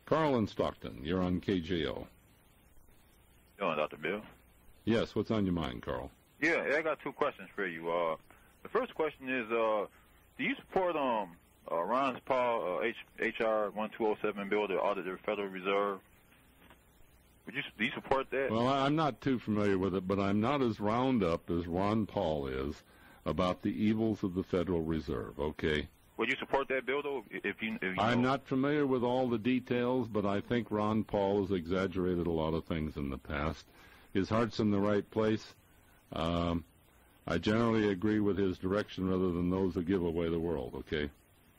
Carl in Stockton, you're on KJO. Hello, Dr. Bill. Yes, what's on your mind, Carl? Yeah, I got two questions for you. The first question is, do you support Ron Paul H.R. 1207 bill to audit the Federal Reserve? Do you support that? Well, I'm not too familiar with it, but I'm not as round up as Ron Paul is about the evils of the Federal Reserve, okay? Would you support that bill, though? If you I'm not familiar with all the details, but I think Ron Paul has exaggerated a lot of things in the past. His heart's in the right place. I generally agree with his direction rather than those who give away the world, okay?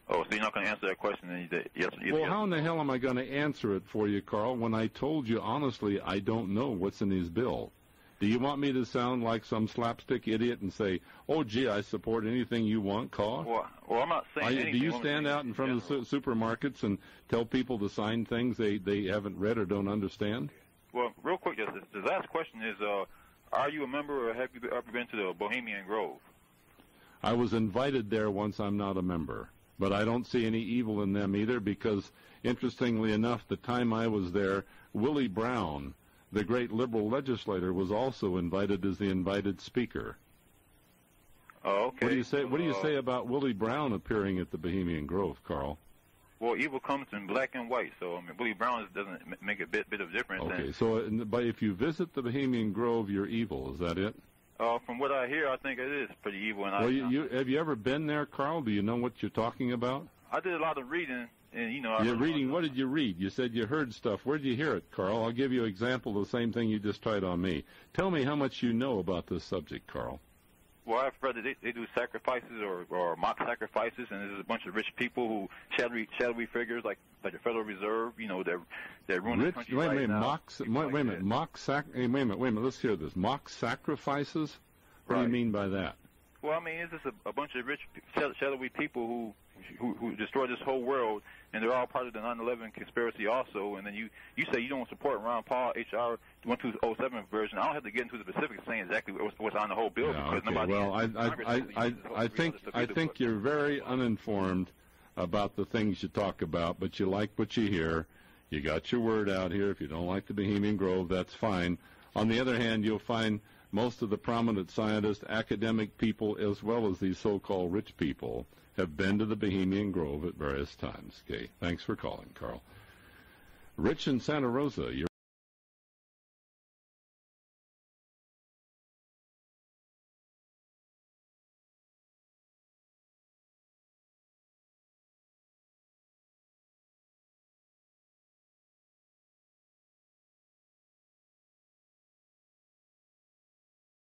Oh, so you're not going to answer that question? Then yes. Well, how in the hell am I going to answer it for you, Carl, when I told you, honestly, I don't know what's in his bill? Do you want me to sound like some slapstick idiot and say, oh, gee, I support anything you want, Carl? Well, I'm not saying anything. Do you stand out in front of the supermarkets and tell people to sign things they haven't read or don't understand? Well, real quick, the last question is, are you a member or have you ever been to the Bohemian Grove? I was invited there once. I'm not a member. But I don't see any evil in them either because, interestingly enough, the time I was there, Willie Brown, the great liberal legislator, was also invited as the invited speaker. Oh, okay. What do you say about Willie Brown appearing at the Bohemian Grove, Carl? Well, evil comes in black and white, so I mean, Willie Brown doesn't make a bit of difference. Okay, but if you visit the Bohemian Grove, you're evil. Is that it? From what I hear, I think it is pretty evil. And have you ever been there, Carl? Do you know what you're talking about? I did a lot of reading, and You're reading. What did you read? You said you heard stuff. Where did you hear it, Carl? I'll give you an example of the same thing you just tried on me. Tell me how much you know about this subject, Carl. Well, I've read that they do sacrifices or mock sacrifices, and there's a bunch of rich people who shadowy figures like the Federal Reserve. They're ruining the country right now. Wait a minute. Let's hear this. Mock sacrifices. What do you mean by that? Well, I mean, it's just a bunch of rich, shadowy people who destroy this whole world, and they're all part of the 9/11 conspiracy also. And then you say you don't support Ron Paul H.R. 1207 version. I don't have to get into the specifics saying exactly what's on the whole bill because nobody. Well, I think you're very uninformed about the things you talk about, but you like what you hear. You got your word out here. If you don't like the Bohemian Grove, that's fine. On the other hand, you'll find most of the prominent scientists, academic people, as well as these so-called rich people, have been to the Bohemian Grove at various times. Okay, thanks for calling, Carl. Rich in Santa Rosa, you're